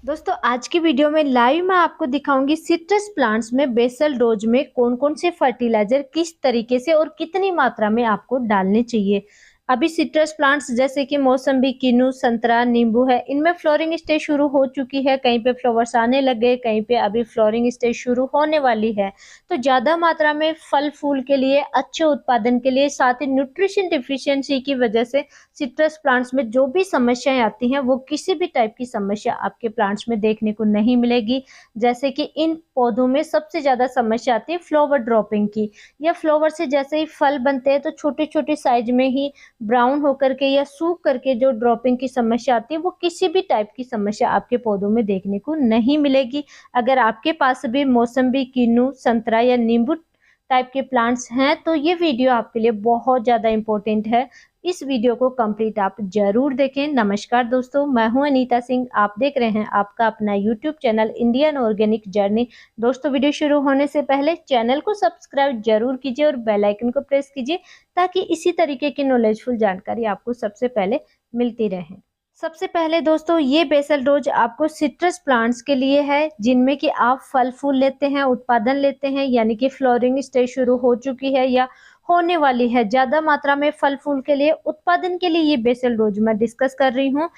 दोस्तों आज की वीडियो में लाइव मैं आपको दिखाऊंगी सिट्रस प्लांट्स में बेसल डोज में कौन कौन से फर्टिलाइजर किस तरीके से और कितनी मात्रा में आपको डालने चाहिए। अभी सिट्रस प्लांट्स जैसे कि मौसम्बी, किन्नू, संतरा, नींबू है, इनमें फ्लोरिंग स्टेज शुरू हो चुकी है। कहीं पे फ्लावर्स आने लगे, कहीं पे अभी फ्लोरिंग स्टेज शुरू होने वाली है। तो ज्यादा मात्रा में फल फूल के लिए, अच्छे उत्पादन के लिए, साथ ही न्यूट्रिशन डिफिशियंसी की वजह से सिट्रस प्लांट्स में जो भी समस्याएं आती हैं वो किसी भी टाइप की समस्या आपके प्लांट्स में देखने को नहीं मिलेगी। जैसे कि इन पौधों में सबसे ज्यादा समस्या आती है फ्लावर ड्रॉपिंग की। या फ्लावर से जैसे ही फल बनते हैं तो छोटे छोटे साइज में ही ब्राउन होकर के या सूख करके जो ड्रॉपिंग की समस्या आती है वो किसी भी टाइप की समस्या आपके पौधों में देखने को नहीं मिलेगी। अगर आपके पास भी मौसम्बी, किन्नू, संतरा या नींबू टाइप के प्लांट्स हैं तो ये वीडियो आपके लिए बहुत ज़्यादा इम्पोर्टेंट है। इस वीडियो को कंप्लीट आप जरूर देखें। नमस्कार दोस्तों, मैं हूं अनीता सिंह। आप देख रहे हैं आपका अपना YouTube channel Indian organic journey. दोस्तों वीडियो शुरू होने से पहले चैनल को सब्सक्राइब जरूर कीजिए और बेल आइकन को प्रेस कीजिए ताकि इसी तरीके की नॉलेजफुल जानकारी आपको सबसे पहले मिलती रहे। सबसे पहले दोस्तों ये बेसल डोज आपको सिट्रस प्लांट्स के लिए है जिनमें कि आप फल फूल लेते हैं, उत्पादन लेते हैं, यानी कि फ्लोरिंग स्टेज शुरू हो चुकी है या होने वाली है। ज्यादा मात्रा में फल फूल के लिए, उत्पादन के लिए ये बेसल डोज मैं डिस्कस कर रही हूँ।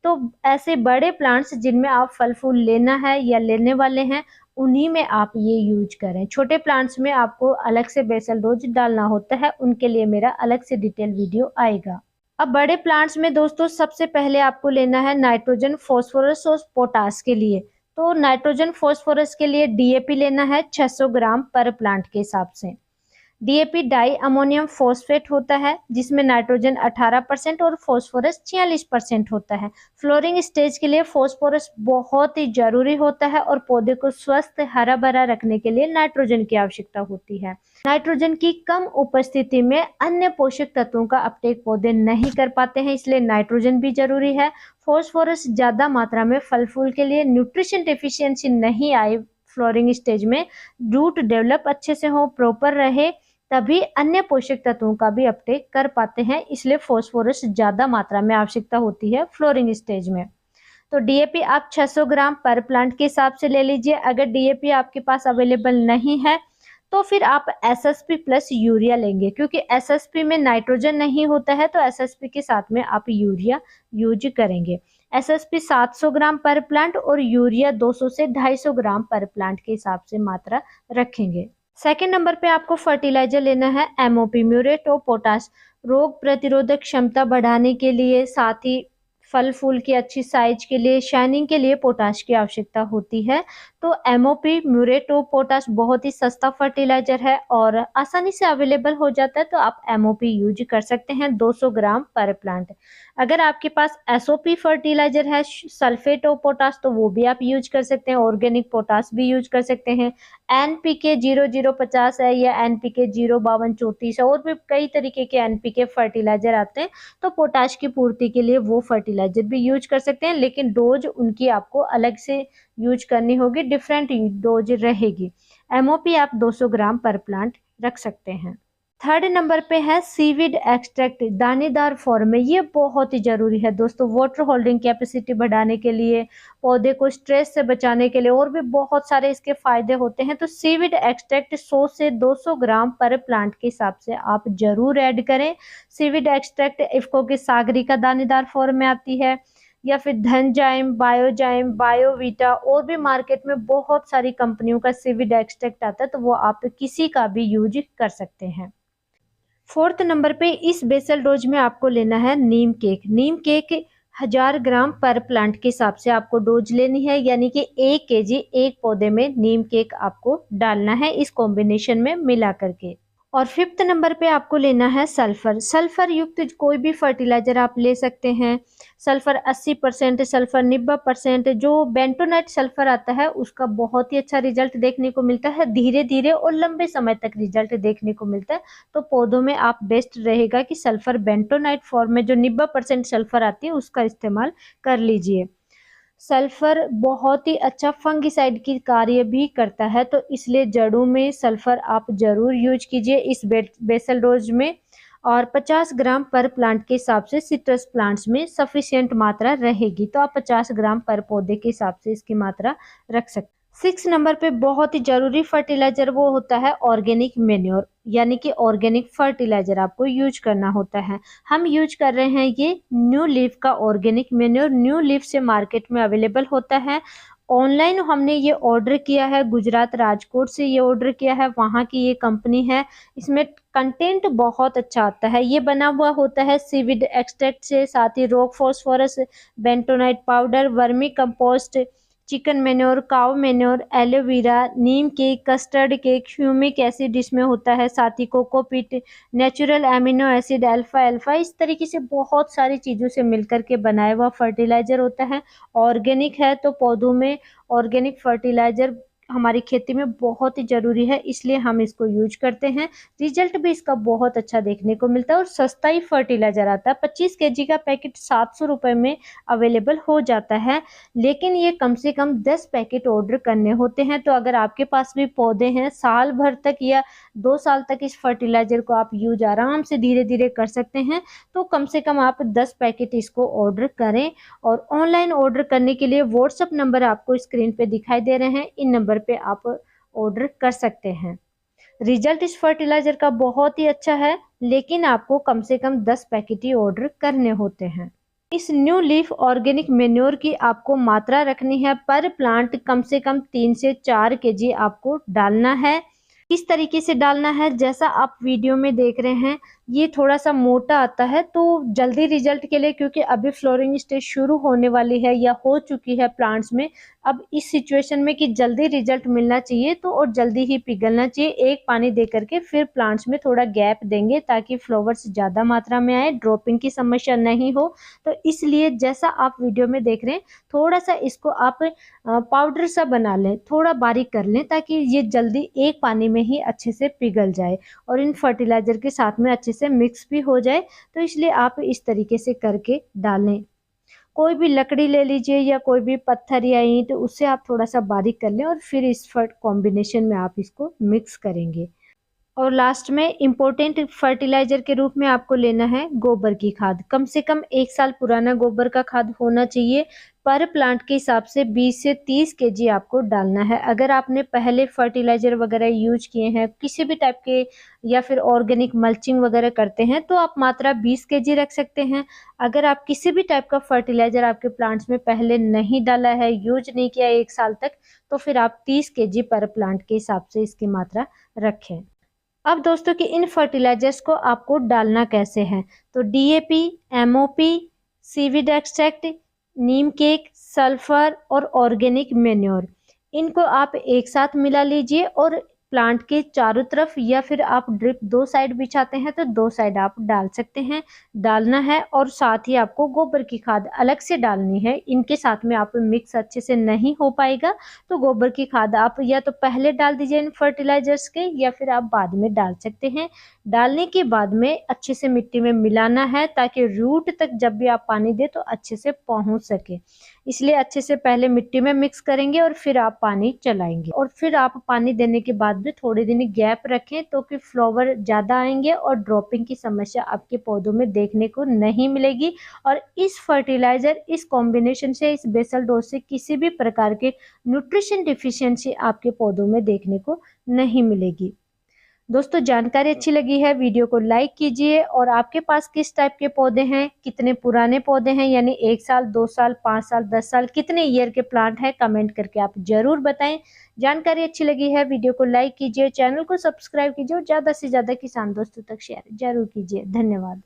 तो ऐसे बड़े प्लांट्स जिनमें आप फल फूल लेना है या लेने वाले हैं उन्हीं में आप ये यूज करें। छोटे प्लांट्स में आपको अलग से बेसल डोज डालना होता है, उनके लिए मेरा अलग से डिटेल वीडियो आएगा। अब बड़े प्लांट्स में दोस्तों सबसे पहले आपको लेना है नाइट्रोजन, फॉस्फोरस और पोटास के लिए। तो नाइट्रोजन फॉस्फोरस के लिए डीएपी लेना है 600 ग्राम पर प्लांट के हिसाब से। डीएपी डाई अमोनियम फॉस्फेट होता है जिसमें नाइट्रोजन 18% और फॉस्फोरस 46% होता है। फ्लोरिंग स्टेज के लिए फॉस्फोरस बहुत ही जरूरी होता है और पौधे को स्वस्थ हरा भरा रखने के लिए नाइट्रोजन की आवश्यकता होती है। नाइट्रोजन की कम उपस्थिति में अन्य पोषक तत्वों का अपटेक पौधे नहीं कर पाते हैं, इसलिए नाइट्रोजन भी जरूरी है। फॉस्फोरस ज्यादा मात्रा में फल फूल के लिए, न्यूट्रिशन डेफिशिएंसी नहीं आए फ्लोरिंग स्टेज में, रूट डेवलप अच्छे से हो, प्रॉपर रहे, तभी अन्य पोषक तत्वों का भी अपटेक कर पाते हैं। इसलिए फॉस्फोरस ज्यादा मात्रा में आवश्यकता होती है फ्लोरिंग स्टेज में। तो डीएपी आप 600 ग्राम पर प्लांट के हिसाब से ले लीजिए। अगर डीएपी आपके पास अवेलेबल नहीं है तो फिर आप एसएसपी प्लस यूरिया लेंगे, क्योंकि एसएसपी में नाइट्रोजन नहीं होता है तो एसएसपी के साथ में आप यूरिया यूज करेंगे। एसएसपी 700 ग्राम पर प्लांट और यूरिया 200 से 250 ग्राम पर प्लांट के हिसाब से मात्रा रखेंगे। सेकेंड नंबर पे आपको फर्टिलाइजर लेना है एमओपी, म्यूरेट ऑफ पोटाश। रोग प्रतिरोधक क्षमता बढ़ाने के लिए, साथ ही फल फूल की अच्छी साइज के लिए, शाइनिंग के लिए पोटाश की आवश्यकता होती है। तो एमओपी, म्यूरेट ऑफ पोटाश बहुत ही सस्ता फर्टिलाइजर है और आसानी से अवेलेबल हो जाता है, तो आप एमओपी यूज कर सकते हैं 200 ग्राम पर प्लांट। अगर आपके पास एसओपी फर्टिलाइजर है, सल्फेट ऑफ पोटाश, तो वो भी आप यूज कर सकते हैं। ऑर्गेनिक पोटाश भी यूज कर सकते हैं। एनपीके 0050 है या एनपीके 05234 है, और भी कई तरीके के एनपीके फर्टिलाइजर आते हैं, तो पोटाश की पूर्ति के लिए वो फर्टिलाइजर भी यूज कर सकते हैं, लेकिन डोज उनकी आपको अलग से यूज करनी होगी, डिफरेंट डोज रहेगी। एमओपी आप 200 ग्राम पर प्लांट रख सकते हैं। थर्ड नंबर पे है सीविड एक्सट्रैक्ट, दानेदार फॉर्म में। ये बहुत ही जरूरी है दोस्तों, वाटर होल्डिंग कैपेसिटी बढ़ाने के लिए, पौधे को स्ट्रेस से बचाने के लिए, और भी बहुत सारे इसके फायदे होते हैं। तो सीविड एक्सट्रैक्ट 100 से 200 ग्राम पर प्लांट के हिसाब से आप जरूर ऐड करें। सीविड एक्सट्रैक्ट इफ्को की सागरी का दानेदार फॉर्म में आती है, या फिर धनजाइम, बायोजाइम, बायोवीटा, और भी मार्केट में बहुत सारी कंपनियों का सीविड एक्सट्रैक्ट आता है, तो वो आप किसी का भी यूज कर सकते हैं। फोर्थ नंबर पे इस बेसल डोज में आपको लेना है नीम केक। नीम केक 1000 ग्राम पर प्लांट के हिसाब से आपको डोज लेनी है, यानी कि 1 केजी एक पौधे में नीम केक आपको डालना है इस कॉम्बिनेशन में मिला करके। और फिफ्थ नंबर पे आपको लेना है सल्फर। सल्फर युक्त कोई भी फर्टिलाइजर आप ले सकते हैं। सल्फर 80%, सल्फर 90%, जो बेंटोनाइट सल्फर आता है उसका बहुत ही अच्छा रिजल्ट देखने को मिलता है, धीरे धीरे और लंबे समय तक रिजल्ट देखने को मिलता है। तो पौधों में आप बेस्ट रहेगा कि सल्फर बेंटोनाइट फॉर्म में जो 90% सल्फर आती है उसका इस्तेमाल कर लीजिए। सल्फर बहुत ही अच्छा फंगिसाइड की कार्य भी करता है, तो इसलिए जड़ों में सल्फर आप जरूर यूज कीजिए इस बेसल डोज में। और 50 ग्राम पर प्लांट के हिसाब से सिट्रस प्लांट्स में सफिशिएंट मात्रा रहेगी। तो आप 50 ग्राम पर पौधे के हिसाब से इसकी मात्रा रख सकते हैं। 6 नंबर पे बहुत ही जरूरी फर्टिलाइजर वो होता है ऑर्गेनिक मेन्योर, यानी कि ऑर्गेनिक फर्टिलाइजर आपको यूज करना होता है। हम यूज कर रहे हैं ये न्यू लीफ का ऑर्गेनिक मेन्योर। न्यू लीफ से मार्केट में अवेलेबल होता है। ऑनलाइन हमने ये ऑर्डर किया है, गुजरात राजकोट से ये ऑर्डर किया है, वहाँ की ये कंपनी है। इसमें कंटेंट बहुत अच्छा आता है। ये बना हुआ होता है सीविड एक्सट्रैक्ट से, साथ ही rock phosphorus, bentonite powder, vermicompost, chicken manure, cow manure, aloe vera, neem cake, custard cake, humic acid इसमें होता है, साथ ही cocopeat, natural amino acid, alpha alpha, इस तरीके से बहुत सारी चीज़ों से मिलकर के बनाया हुआ फर्टिलाइजर होता है। ऑर्गेनिक है तो पौधों में ऑर्गेनिक फर्टिलाइजर हमारी खेती में बहुत ही ज़रूरी है, इसलिए हम इसको यूज करते हैं। रिजल्ट भी इसका बहुत अच्छा देखने को मिलता है और सस्ता ही फर्टिलाइजर आता है। 25 केजी का पैकेट 700 रुपये में अवेलेबल हो जाता है, लेकिन ये कम से कम 10 पैकेट ऑर्डर करने होते हैं। तो अगर आपके पास भी पौधे हैं, साल भर तक या 2 साल तक इस फर्टिलाइजर को आप यूज आराम से धीरे धीरे कर सकते हैं। तो कम से कम आप 10 पैकेट इसको ऑर्डर करें। और ऑनलाइन ऑर्डर करने के लिए व्हाट्सएप नंबर आपको स्क्रीन पे दिखाई दे रहे हैं, इन नंबर पे आप ऑर्डर कर सकते हैं। रिजल्ट इस फर्टिलाइजर का बहुत ही अच्छा है, लेकिन आपको कम से कम 10 पैकेट ही ऑर्डर करने होते हैं। इस न्यू लीफ ऑर्गेनिक मेन्योर की आपको मात्रा रखनी है, पर प्लांट कम से कम 3 से 4 केजी आपको डालना है। किस तरीके से डालना है, जैसा आप वीडियो में देख रहे हैं, ये थोड़ा सा मोटा आता है। तो जल्दी रिजल्ट के लिए, क्योंकि अभी फ्लोरिंग स्टेज शुरू होने वाली है या हो चुकी है प्लांट्स में, अब इस सिचुएशन में कि जल्दी रिजल्ट मिलना चाहिए तो और जल्दी ही पिघलना चाहिए, एक पानी दे करके फिर प्लांट्स में थोड़ा गैप देंगे ताकि फ्लावर्स ज़्यादा मात्रा में आए, ड्रॉपिंग की समस्या नहीं हो। तो इसलिए जैसा आप वीडियो में देख रहे हैं, थोड़ा सा इसको आप पाउडर सा बना लें, थोड़ा बारीक कर लें, ताकि ये जल्दी एक पानी में ही अच्छे से पिघल जाए और इन फर्टिलाइजर के साथ में अच्छे से मिक्स भी हो जाए। तो इसलिए आप इस तरीके से करके डालें। कोई भी लकड़ी ले लीजिए या कोई भी पत्थर या ईंट, उससे आप थोड़ा सा बारीक कर लें और फिर इस कॉम्बिनेशन में आप इसको मिक्स करेंगे। और लास्ट में इम्पोर्टेंट फर्टिलाइजर के रूप में आपको लेना है गोबर की खाद। कम से कम 1 साल पुराना गोबर का खाद होना चाहिए। पर प्लांट के हिसाब से 20 से 30 केजी आपको डालना है। अगर आपने पहले फर्टिलाइजर वगैरह यूज किए हैं, किसी भी टाइप के, या फिर ऑर्गेनिक मल्चिंग वगैरह करते हैं, तो आप मात्रा 20 केजी रख सकते हैं। अगर आप किसी भी टाइप का फर्टिलाइजर आपके प्लांट्स में पहले नहीं डाला है, यूज नहीं किया 1 साल तक, तो फिर आप 30 केजी पर प्लांट के हिसाब से इसकी मात्रा रखें। अब दोस्तों कि इन फर्टिलाइजर्स को आपको डालना कैसे है, तो डीएपी, एमओपी, सीविड एक्सट्रैक्ट, नीम केक, सल्फर और ऑर्गेनिक मेन्योर, इनको आप एक साथ मिला लीजिए और प्लांट के चारों तरफ, या फिर आप ड्रिप 2 साइड बिछाते हैं तो 2 साइड आप डाल सकते हैं, डालना है। और साथ ही आपको गोबर की खाद अलग से डालनी है। इनके साथ में आप मिक्स अच्छे से नहीं हो पाएगा, तो गोबर की खाद आप या तो पहले डाल दीजिए इन फर्टिलाइजर्स के, या फिर आप बाद में डाल सकते हैं। डालने के बाद में अच्छे से मिट्टी में मिलाना है, ताकि रूट तक जब भी आप पानी दें तो अच्छे से पहुंच सके। इसलिए अच्छे से पहले मिट्टी में मिक्स करेंगे और फिर आप पानी चलाएंगे, और फिर आप पानी देने के बाद भी थोड़े दिन गैप रखें, तो कि फ्लावर ज़्यादा आएंगे और ड्रॉपिंग की समस्या आपके पौधों में देखने को नहीं मिलेगी। और इस फर्टिलाइजर, इस कॉम्बिनेशन से, इस बेसल डोज से किसी भी प्रकार के न्यूट्रिशन डिफिशियंसी आपके पौधों में देखने को नहीं मिलेगी। दोस्तों, जानकारी अच्छी लगी है, वीडियो को लाइक कीजिए। और आपके पास किस टाइप के पौधे हैं, कितने पुराने पौधे हैं, यानी 1 साल, 2 साल, 5 साल, 10 साल, कितने ईयर के प्लांट हैं, कमेंट करके आप जरूर बताएं। जानकारी अच्छी लगी है, वीडियो को लाइक कीजिए, चैनल को सब्सक्राइब कीजिए और ज़्यादा से ज़्यादा किसान दोस्तों तक शेयर जरूर कीजिए। धन्यवाद।